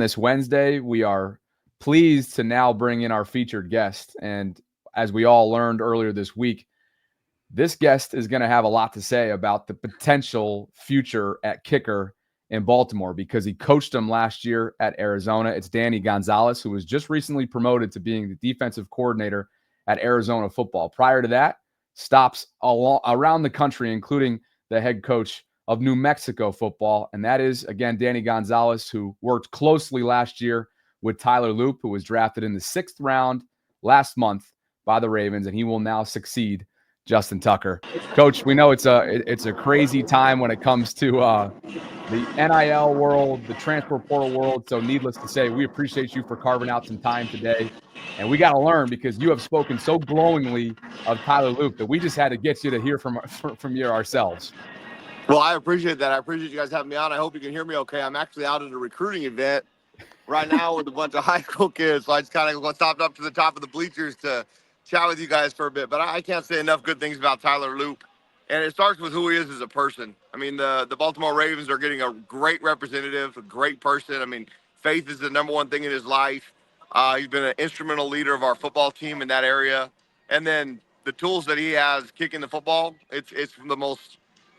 This Wednesday, we are pleased to now bring in our featured guest. And as we all learned earlier this week, this guest is going to have a lot to say about the potential future at kicker in Baltimore because he coached them last year at Arizona. It's Danny Gonzalez, who was just recently promoted to being the defensive coordinator at Arizona football. Prior to that, stops around the country, including the head coach of New Mexico football. And that is, again, Danny Gonzalez, who worked closely last year with Tyler Loop, who was drafted in the 6th round last month by the Ravens, and he will now succeed Justin Tucker. Coach, we know it's a crazy time when it comes to the NIL world, the transfer portal world. So needless to say, we appreciate you for carving out some time today. And we got to learn because you have spoken so glowingly of Tyler Loop that we just had to get you to hear from you ourselves. Well, I appreciate that. I appreciate you guys having me on. I hope you can hear me okay. I'm actually out at a recruiting event right now with a bunch of high school kids. So I just kind of stopped up to the top of the bleachers to chat with you guys for a bit. But I can't say enough good things about Tyler Loop. And it starts with who he is as a person. I mean, the Baltimore Ravens are getting a great representative, a great person. I mean, faith is the #1 thing in his life. He's been an instrumental leader of our football team in that area. And then the tools that he has kicking the football, it's the most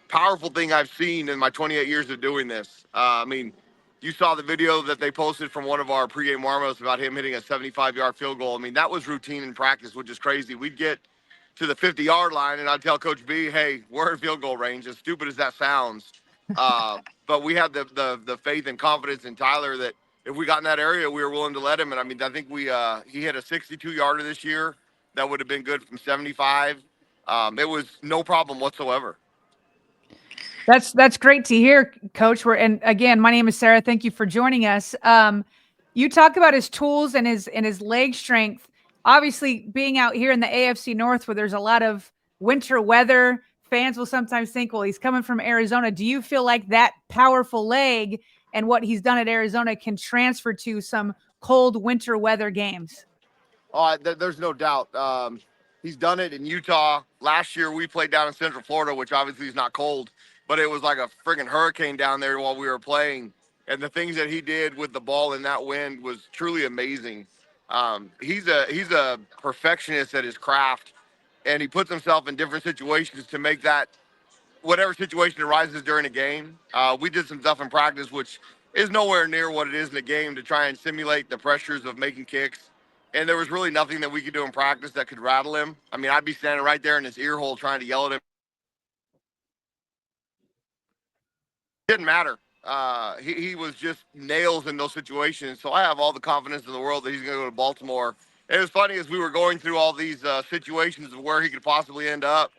powerful thing I've seen in my 28 years of doing this. I mean, you saw the video that they posted from one of our pregame warm-ups about him hitting a 75-yard field goal. I mean, that was routine in practice, which is crazy. We'd get to the 50-yard line, and I'd tell Coach B, hey, we're in field goal range, as stupid as that sounds. But we had the faith and confidence in Tyler that if we got in that area, we were willing to let him. And, I mean, I think he hit a 62-yarder this year. That would have been good from 75. It was no problem whatsoever. That's great to hear, Coach. And again, my name is Sarah. Thank you for joining us. You talk about his tools and his leg strength. Obviously, being out here in the AFC North, where there's a lot of winter weather, fans will sometimes think, well, he's coming from Arizona. Do you feel like that powerful leg and what he's done at Arizona can transfer to some cold winter weather games? Oh, there's no doubt. He's done it in Utah. Last year, we played down in Central Florida, which obviously is not cold, but it was like a friggin' hurricane down there while we were playing. And the things that he did with the ball in that wind was truly amazing. He's a perfectionist at his craft, and he puts himself in different situations to make that whatever situation arises during a game. We did some stuff in practice, which is nowhere near what it is in a game, to try and simulate the pressures of making kicks. And there was really nothing that we could do in practice that could rattle him. I mean, I'd be standing right there in his ear hole trying to yell at him. It didn't matter. He was just nails in those situations. So I have all the confidence in the world that he's going to go to Baltimore. It was funny as we were going through all these situations of where he could possibly end up.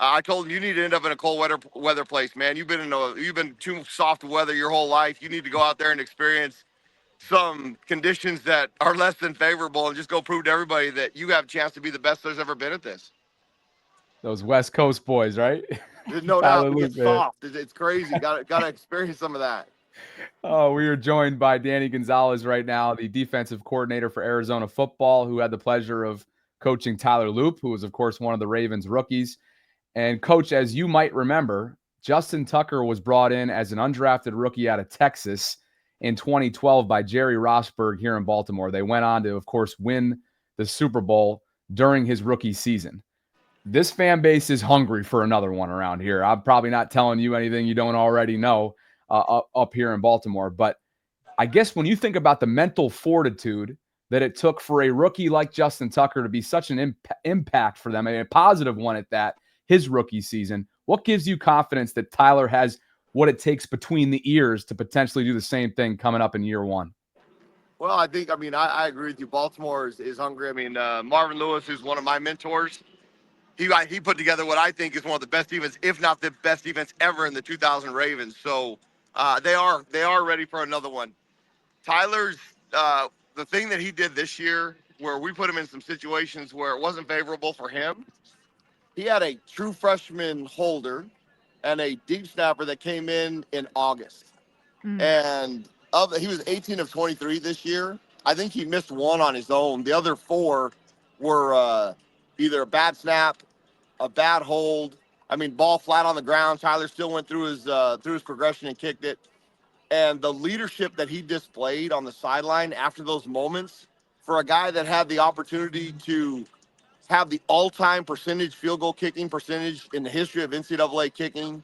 I told him, you need to end up in a cold weather place, man. You've been too soft weather your whole life. You need to go out there and experience some conditions that are less than favorable and just go prove to everybody that you have a chance to be the best there's ever been at this. Those West Coast boys, right? There's no doubt. It's soft. It's crazy. Got to experience some of that. Oh, we are joined by Danny Gonzalez right now, the defensive coordinator for Arizona football, who had the pleasure of coaching Tyler Loop, who was, of course, one of the Ravens rookies. And, Coach, as you might remember, Justin Tucker was brought in as an undrafted rookie out of Texas in 2012 by Jerry Rosburg here in Baltimore. They went on to, of course, win the Super Bowl during his rookie season. This fan base is hungry for another one around here. I'm probably not telling you anything you don't already know up here in Baltimore. But I guess when you think about the mental fortitude that it took for a rookie like Justin Tucker to be such an impact for them, a positive one at that, his rookie season, what gives you confidence that Tyler has what it takes between the ears to potentially do the same thing coming up in year one? Well, I I agree with you. Baltimore is hungry. I mean, Marvin Lewis is one of my mentors. He put together what I think is one of the best defense, if not the best defense ever in the 2000 Ravens. So they are ready for another one. Tyler's the thing that he did this year, where we put him in some situations where it wasn't favorable for him. He had a true freshman holder and a deep snapper that came in August. And he was 18 of 23 this year. I think he missed one on his own. The other four were either a bad snap, a bad hold. I mean, ball flat on the ground. Tyler still went through his progression and kicked it. And the leadership that he displayed on the sideline after those moments, for a guy that had the opportunity to have the all-time field goal kicking percentage in the history of NCAA kicking,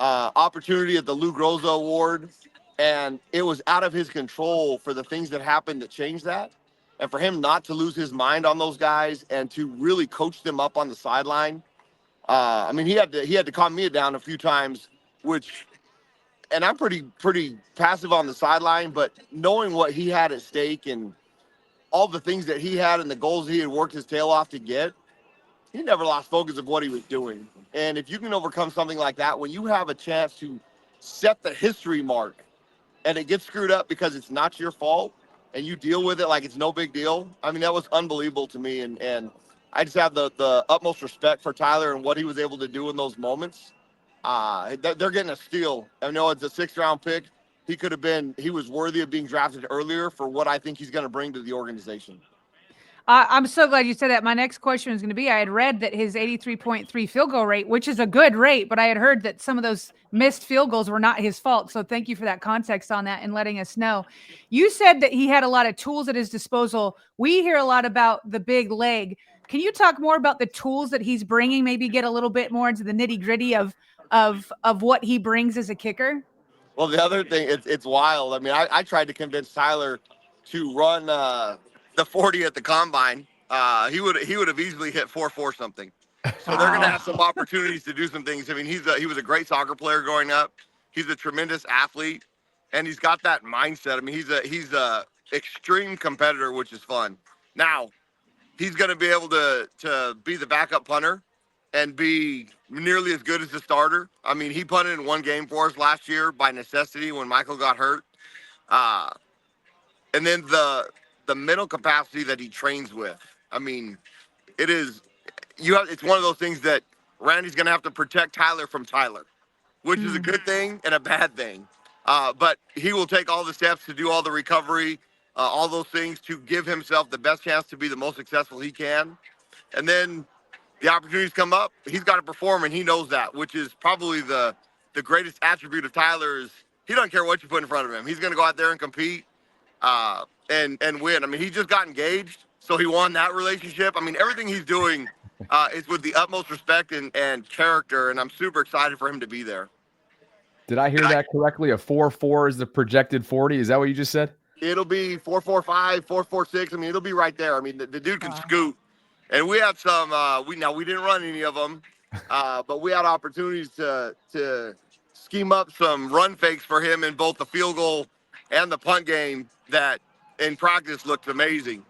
opportunity at the Lou Groza Award, and it was out of his control for the things that happened that changed that. And for him not to lose his mind on those guys and to really coach them up on the sideline. I mean, he had to calm me down a few times, and I'm pretty passive on the sideline, but knowing what he had at stake and all the things that he had and the goals he had worked his tail off to get, he never lost focus of what he was doing. And if you can overcome something like that, when you have a chance to set the history mark and it gets screwed up because it's not your fault and you deal with it like it's no big deal, I mean, that was unbelievable to me. And I just have the utmost respect for Tyler and what he was able to do in those moments. They're getting a steal. I know it's a 6th-round pick. He was worthy of being drafted earlier for what I think he's going to bring to the organization. I'm so glad you said that. My next question is going to be, I had read that his 83.3 field goal rate, which is a good rate, but I had heard that some of those missed field goals were not his fault. So thank you for that context on that and letting us know. You said that he had a lot of tools at his disposal. We hear a lot about the big leg. Can you talk more about the tools that he's bringing? Maybe get a little bit more into the nitty gritty of what he brings as a kicker? Well, the other thing, it's wild. I mean, I tried to convince Tyler to run the 40 at the combine. He would have easily hit 4.4 something. So they're going to have some opportunities to do some things. I mean, he was a great soccer player growing up. He's a tremendous athlete, and he's got that mindset. I mean, he's a extreme competitor, which is fun. Now, he's going to be able to be the backup punter and be nearly as good as the starter. I mean, he punted in one game for us last year by necessity when Michael got hurt. And then the mental capacity that he trains with. I mean, it's one of those things that Randy's going to have to protect Tyler from Tyler, which is a good thing and a bad thing. But he will take all the steps to do all the recovery, all those things to give himself the best chance to be the most successful he can. And then the opportunities come up, he's got to perform, and he knows that, which is probably the greatest attribute of Tyler is he doesn't care what you put in front of him. He's going to go out there and compete and win. I mean, he just got engaged, so he won that relationship. I mean, everything he's doing is with the utmost respect and character, and I'm super excited for him to be there. Did I hear that correctly? A 4.4 is the projected 40? Is that what you just said? It'll be 4.45, 4.46. I mean, it'll be right there. I mean, the dude can scoot. And we had some. We didn't run any of them, but we had opportunities to scheme up some run fakes for him in both the field goal and the punt game that in practice looked amazing.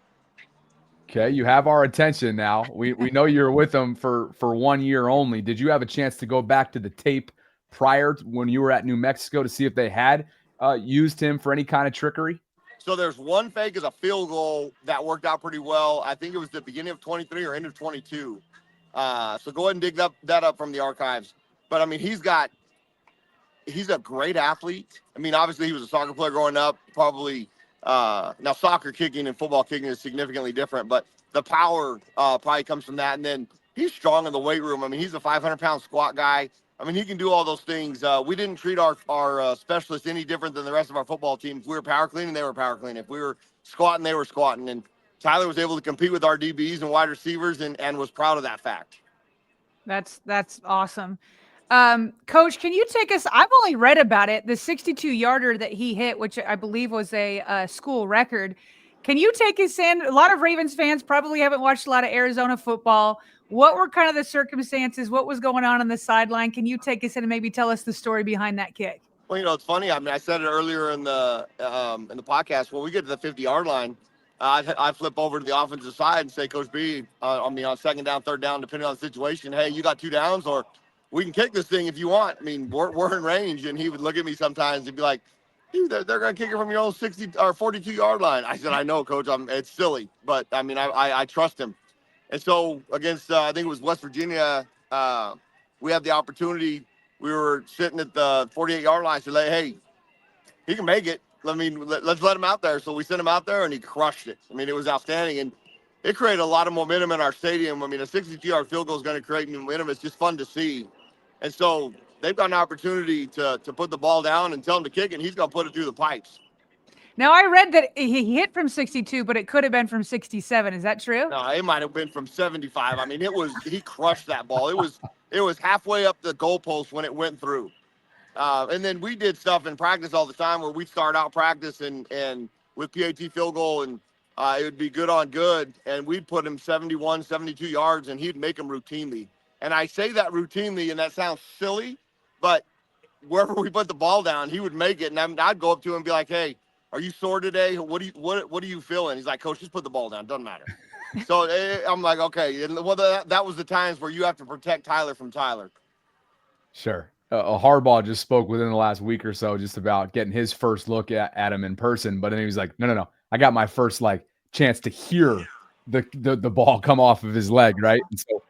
Okay, you have our attention now. We know you're with him for 1 year only. Did you have a chance to go back to the tape prior to when you were at New Mexico to see if they had used him for any kind of trickery? So there's one fake as a field goal that worked out pretty well. I think it was the beginning of 23 or end of 22. So go ahead and dig that up from the archives. But I mean, he's a great athlete. I mean, obviously he was a soccer player growing up. Probably now soccer kicking and football kicking is significantly different, but the power probably comes from that. And then he's strong in the weight room. I mean, he's a 500-pound squat guy. I mean, he can do all those things. We didn't treat our specialists any different than the rest of our football teams. We were power cleaning, they were power cleaning. If we were squatting, they were squatting. And Tyler was able to compete with our DBs and wide receivers and was proud of that fact. That's awesome. Coach, can you take us? I've only read about it, the 62-yarder that he hit, which I believe was a school record. Can you take us in? A lot of Ravens fans probably haven't watched a lot of Arizona football. What were kind of the circumstances? What was going on the sideline? Can you take us in and maybe tell us the story behind that kick? Well, it's funny. I mean, I said it earlier in the podcast. When we get to the 50-yard line, I flip over to the offensive side and say, Coach B, on second down, third down, depending on the situation, hey, you got 2 downs, or we can kick this thing if you want. I mean, we're in range. And he would look at me sometimes and be like, dude, they're going to kick it from your own 60 or 42-yard line. I said, I know, Coach. It's silly, but I mean, I trust him. And so against, I think it was West Virginia, we had the opportunity. We were sitting at the 48-yard line. So, hey, he can make it. I mean, let's let him out there. So we sent him out there, and he crushed it. I mean, it was outstanding. And it created a lot of momentum in our stadium. I mean, a 62-yard field goal is going to create momentum. It's just fun to see. And so they've got an opportunity to put the ball down and tell him to kick it, and he's going to put it through the pipes. Now, I read that he hit from 62, but it could have been from 67. Is that true? No, it might have been from 75. I mean, he crushed that ball. It was halfway up the goalpost when it went through. And then we did stuff in practice all the time where we'd start out practice and with PAT field goal, and it would be good on good, and we'd put him 71, 72 yards, and he'd make them routinely. And I say that routinely, and that sounds silly, but wherever we put the ball down, he would make it, and I'd go up to him and be like, "Hey, are you sore today? What are you feeling?" He's like, "Coach, just put the ball down. Doesn't matter." So I'm like, okay. And well, that was the times where you have to protect Tyler from Tyler. Sure. Harbaugh just spoke within the last week or so just about getting his first look at him in person. But then he was like, no. I got my first chance to hear the ball come off of his leg, right? And so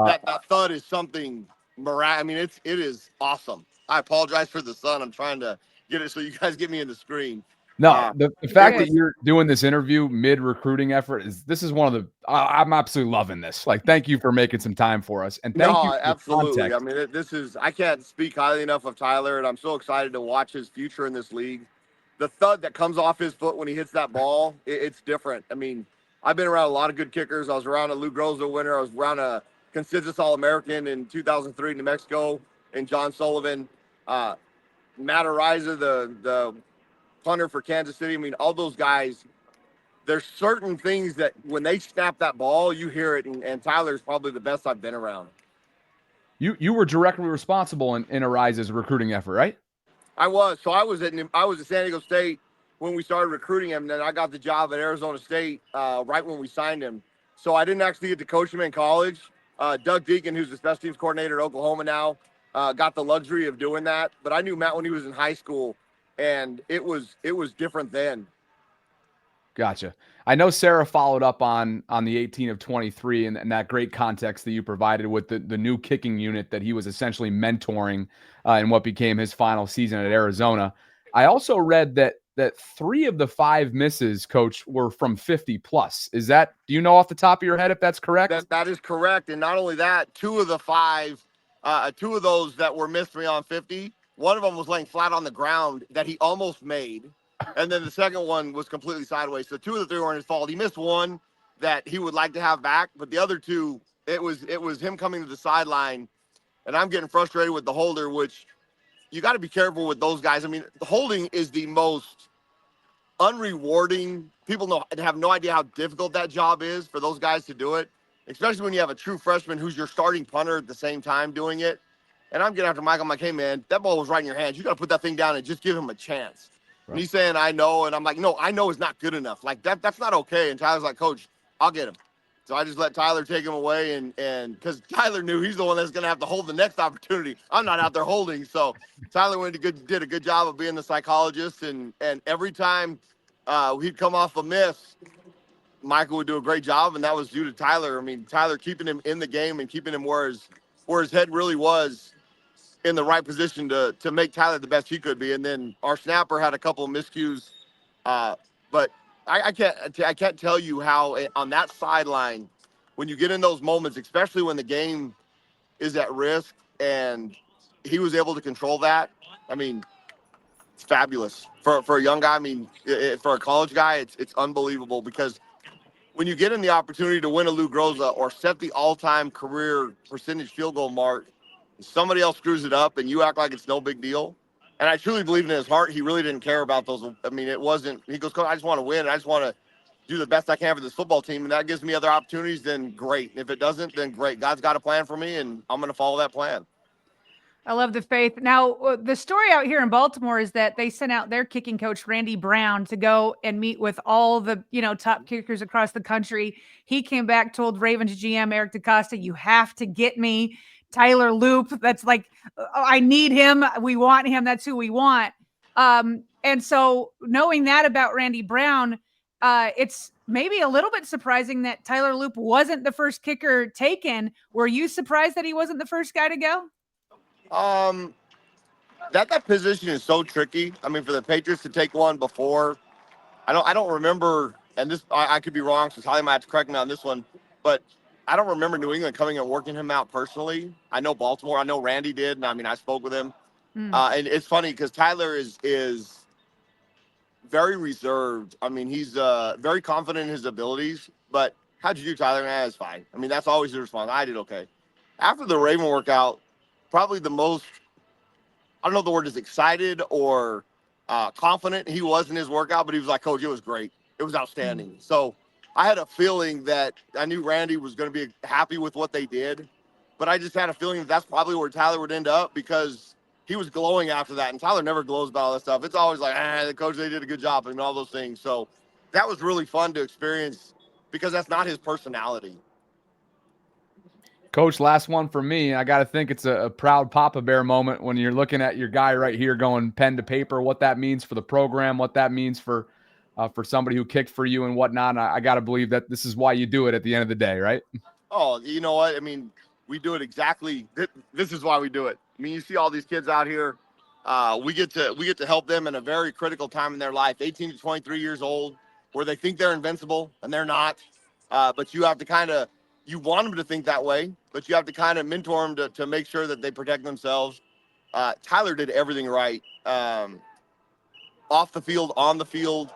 that thud is something miraculous. I mean, it is awesome. I apologize for the sun. I'm trying to get it so you guys get me in the screen. No, the fact that you're doing this interview mid-recruiting effort this is one of the I'm absolutely loving this. Thank you for making some time for us, and thank you for absolutely. The context. I mean, I can't speak highly enough of Tyler, and I'm so excited to watch his future in this league. The thud that comes off his foot when he hits that ball, it's different. I mean, I've been around a lot of good kickers. I was around a Lou Groza winner. I was around a consensus All-American in 2003 in New Mexico, and John Sullivan, Matt Ariza, the punter for Kansas City. I mean, all those guys, there's certain things that when they snap that ball, you hear it, and Tyler's probably the best I've been around. You were directly responsible in Ariza's recruiting effort, right? I was. So I was at San Diego State when we started recruiting him, and then I got the job at Arizona State right when we signed him. So I didn't actually get to coach him in college. Doug Deacon, who's the special teams coordinator at Oklahoma now, got the luxury of doing that. But I knew Matt when he was in high school, and it was different then. Gotcha. I know Sarah followed up on the 18 of 23 and that great context that you provided with the new kicking unit that he was essentially mentoring in what became his final season at Arizona. I also read that 3 of the 5 misses, Coach, were from 50 plus. Do you know off the top of your head if that's correct? That is correct. And not only that, 2 of the 5, 2 of those that were missed beyond 50, one of them was laying flat on the ground that he almost made. And then the second one was completely sideways. So 2 of the 3 weren't his fault. He missed one that he would like to have back, but the other 2, it was him coming to the sideline, and I'm getting frustrated with the holder, which you got to be careful with those guys. I mean, the holding is the most unrewarding. People have no idea how difficult that job is for those guys to do it, especially when you have a true freshman who's your starting punter at the same time doing it. And I'm getting after Mike. I'm like, hey, man, that ball was right in your hands. You got to put that thing down and just give him a chance. Right. And he's saying, I know. And I'm like, no, I know is not good enough. That's not okay. And Tyler's like, Coach, I'll get him. So I just let Tyler take him away. And because Tyler knew he's the one that's going to have to hold the next opportunity. I'm not out there holding. So Tyler did a good job of being the psychologist. And every time he'd come off a miss, Michael would do a great job. And that was due to Tyler. I mean, Tyler keeping him in the game and keeping him where his head really was, in the right position to make Tyler the best he could be. And then our snapper had a couple of miscues. But I can't tell you how on that sideline, when you get in those moments, especially when the game is at risk, and he was able to control that. I mean, it's fabulous for a young guy. I mean, for a college guy, it's unbelievable, because when you get in the opportunity to win a Lou Groza or set the all-time career percentage field goal mark, somebody else screws it up and you act like it's no big deal. And I truly believe in his heart, he really didn't care about those. I mean, it wasn't, he goes, Coach, I just want to win. I just want to do the best I can for this football team. And that gives me other opportunities, then great. And if it doesn't, then great. God's got a plan for me, and I'm going to follow that plan. I love the faith. Now, the story out here in Baltimore is that they sent out their kicking coach, Randy Brown, to go and meet with all the, top kickers across the country. He came back, told Ravens GM Eric DaCosta, you have to get me Tyler Loop. That's I need him. We want him. That's who we want. And so knowing that about Randy Brown, it's maybe a little bit surprising that Tyler Loop wasn't the first kicker taken. Were you surprised that he wasn't the first guy to go? That position is so tricky. I mean, for the Patriots to take one before, I don't remember, and this I could be wrong, so Tyler might have to correct me on this one, but I don't remember New England coming and working him out personally. I know Baltimore. I know Randy did. And I mean, I spoke with him. And it's funny because Tyler is very reserved. I mean, he's very confident in his abilities. But how'd you do, Tyler? It's fine. I mean, that's always the response. I did okay. After the Raven workout, probably the most, I don't know if the word is excited or confident he was in his workout, but he was like, Coach, it was great. It was outstanding. So I had a feeling that I knew Randy was going to be happy with what they did, but I just had a feeling that that's probably where Tyler would end up because he was glowing after that. And Tyler never glows about all that stuff. It's always like, the coach, they did a good job and all those things. So that was really fun to experience because that's not his personality. Coach, last one for me. I got to think it's a proud Papa Bear moment when you're looking at your guy right here going pen to paper, what that means for the program, what that means for somebody who kicked for you and whatnot. I got to believe that this is why you do it at the end of the day, right? Oh, you know what? I mean, we do it exactly. This is why we do it. I mean, you see all these kids out here. We get to help them in a very critical time in their life, 18 to 23 years old, where they think they're invincible and they're not. But you have to you want them to think that way, but you have to kind of mentor them to make sure that they protect themselves. Tyler did everything right, off the field, on the field.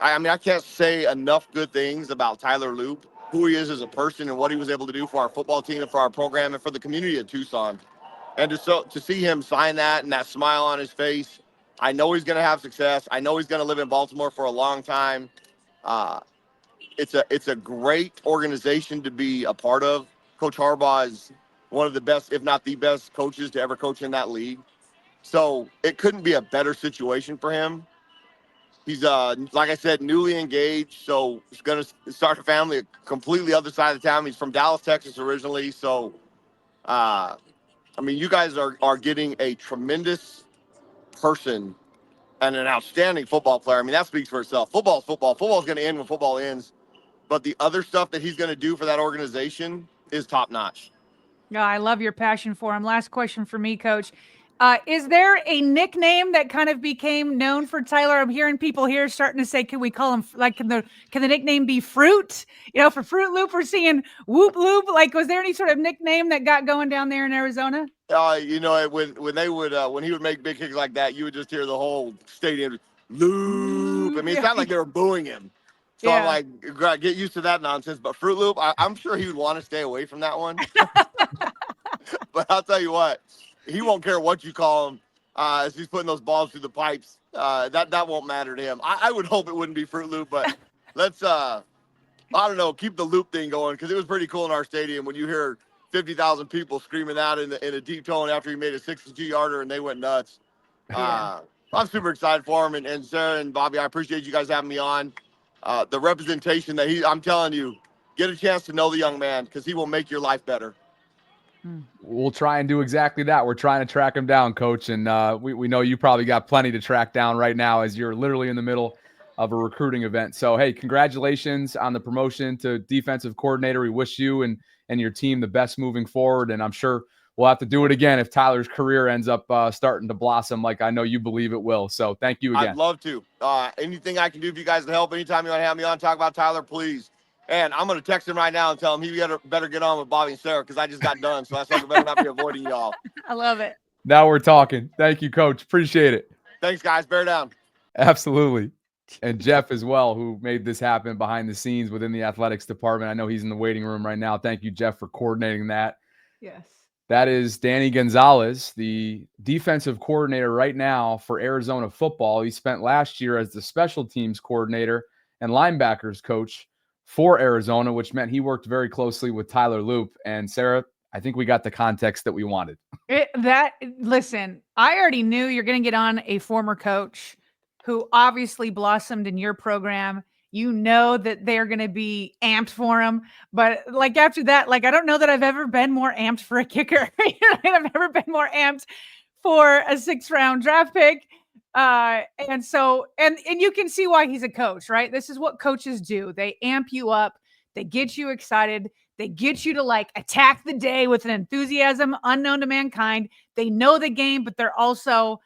I mean, I can't say enough good things about Tyler Loop, who he is as a person and what he was able to do for our football team and for our program and for the community of Tucson. And to see him sign that and that smile on his face, I know he's going to have success. I know he's going to live in Baltimore for a long time. It's a great organization to be a part of. Coach Harbaugh is one of the best, if not the best, coaches to ever coach in that league. So it couldn't be a better situation for him. He's, like I said, newly engaged, so he's going to start a family completely other side of the town. He's from Dallas, Texas originally. So, I mean, you guys are getting a tremendous person and an outstanding football player. I mean, that speaks for itself. Football is football. Football is going to end when football ends. But the other stuff that he's going to do for that organization is top notch. Yeah, I love your passion for him. Last question for me, Coach. Is there a nickname that kind of became known for Tyler? I'm hearing people here starting to say, can we call him, like, can the nickname be Fruit? You know, for Fruit Loop, we're seeing Whoop Loop. Like, was there any sort of nickname that got going down there in Arizona? You know, when they would when he would make big kicks like that, you would just hear the whole stadium Loop. I mean, it sounded like they were booing him. So I'm like, get used to that nonsense. But Fruit Loop, I'm sure he would want to stay away from that one. But I'll tell you what, he won't care what you call him as he's putting those balls through the pipes. That won't matter to him. I would hope it wouldn't be Fruit Loop, but let's, I don't know, keep the loop thing going because it was pretty cool in our stadium when you hear 50,000 people screaming out in a deep tone after he made a 62-yarder and they went nuts. I'm super excited for him. And Sarah and Bobby, I appreciate you guys having me on. The representation that I'm telling you, get a chance to know the young man because he will make your life better. We'll try and do exactly that. We're trying to track him down, Coach. And we know you probably got plenty to track down right now as you're literally in the middle of a recruiting event. So, hey, congratulations on the promotion to defensive coordinator. We wish you and your team the best moving forward. And I'm sure we'll have to do it again if Tyler's career ends up starting to blossom like I know you believe it will. So thank you again. I'd love to. Anything I can do for you guys to help, anytime you want to have me on, talk about Tyler, please. And I'm going to text him right now and tell him he better get on with Bobby and Sarah because I just got done. So I better not be avoiding y'all. I love it. Now we're talking. Thank you, Coach. Appreciate it. Thanks, guys. Bear down. Absolutely. And Jeff as well, who made this happen behind the scenes within the athletics department. I know he's in the waiting room right now. Thank you, Jeff, for coordinating that. Yes. That is Danny Gonzalez, the defensive coordinator right now for Arizona football. He spent last year as the special teams coordinator and linebackers coach for Arizona, which meant he worked very closely with Tyler Loop. And Sarah, I think we got the context that we wanted. Listen, I already knew you're going to get on a former coach who obviously blossomed in your program. You know that they're going to be amped for him. But like after that, like, I don't know that I've ever been more amped for a kicker. I've never been more amped for a 6th-round draft pick. And so you can see why he's a coach, right? This is what coaches do. They amp you up. They get you excited. They get you to like attack the day with an enthusiasm unknown to mankind. They know the game, but they're also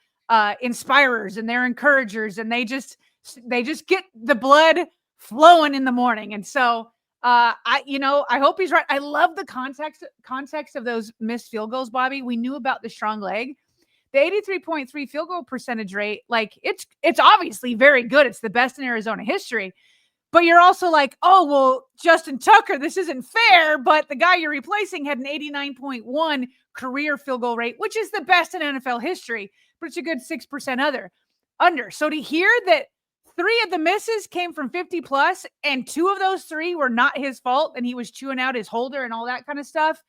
inspirers and they're encouragers, and they just get the blood flowing in the morning. And so I hope he's right. I love the context of those missed field goals, Bobby. We knew about the strong leg. The 83.3 field goal percentage rate, like it's obviously very good. It's the best in Arizona history. But you're also like, oh, well, Justin Tucker, this isn't fair. But the guy you're replacing had an 89.1 career field goal rate, which is the best in NFL history, but it's a good 6% under. So to hear that 3 of the misses came from 50 plus, and 2 of those 3 were not his fault, and he was chewing out his holder and all that kind of stuff,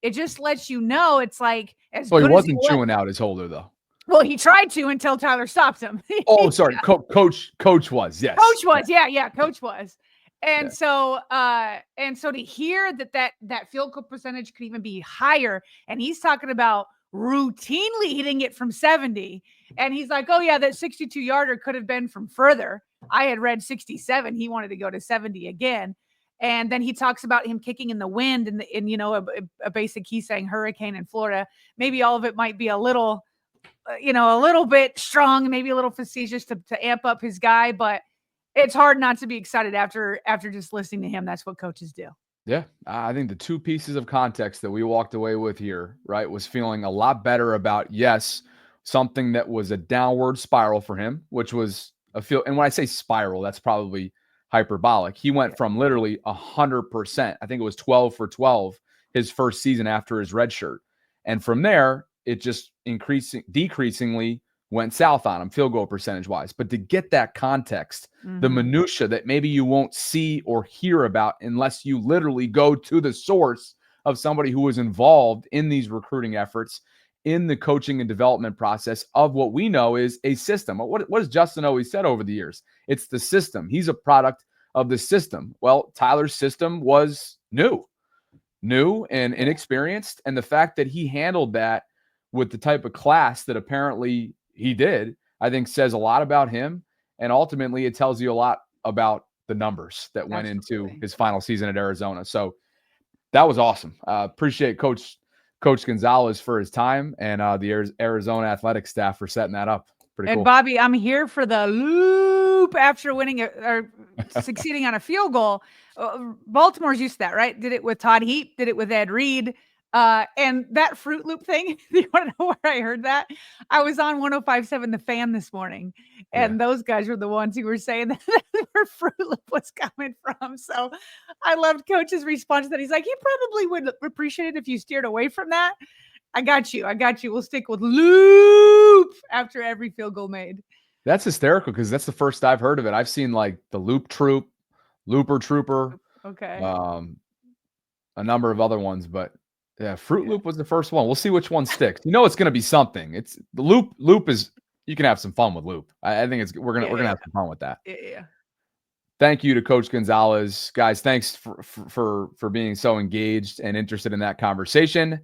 it just lets you know it's like as Well, good he as wasn't chewing out his holder, though. Well, he tried to until Tyler stopped him. Oh, sorry. Coach was, yes. Coach was, yeah, coach was. And so to hear that field goal percentage could even be higher, and he's talking about routinely hitting it from 70, and he's like, oh yeah, that 62-yarder could have been from further. I had read 67. He wanted to go to 70 again. And then he talks about him kicking in the wind, and a basic, he's saying hurricane in Florida. Maybe all of it might be a little bit strong, maybe a little facetious to amp up his guy, but it's hard not to be excited after just listening to him. That's what coaches do. Yeah. I think the 2 pieces of context that we walked away with here, right, was feeling a lot better about, yes, something that was a downward spiral for him, which was and when I say spiral, that's probably hyperbolic. He went from literally 100%. I think it was 12 for 12 his first season after his red shirt. And from there, it just decreasingly went south on him field goal percentage wise. But to get that context, the minutia that maybe you won't see or hear about unless you literally go to the source of somebody who was involved in these recruiting efforts, in the coaching and development process of what we know is a system. What has Justin always said over the years? It's the system. He's a product of the system. Well, Tyler's system was new and inexperienced. And the fact that he handled that with the type of class that apparently he did, I think says a lot about him. And ultimately, it tells you a lot about the numbers that went into his final season at Arizona. So that was awesome. Appreciate Coach Gonzalez for his time, and the Arizona athletic staff for setting that up. Pretty cool. And Bobby, I'm here for the loop after winning or succeeding on a field goal. Baltimore's used to that, right? Did it with Todd Heap, did it with Ed Reed. And that Fruit Loop thing, you want to know where I heard that? I was on 105.7 The Fan this morning, and those guys were the ones who were saying that where Fruit Loop was coming from. So I loved Coach's response that he's like, he probably would appreciate it if you steered away from that. I got you. We'll stick with loop after every field goal made. That's hysterical because that's the first I've heard of it. I've seen like the Loop Troop, Looper Trooper, okay, a number of other ones, but yeah, Fruit Loop was the first one. We'll see which one sticks. You know, it's going to be something. It's the Loop is, you can have some fun with Loop. I think we're gonna have some fun with that. Yeah. Thank you to Coach Gonzalez, guys. Thanks for being so engaged and interested in that conversation.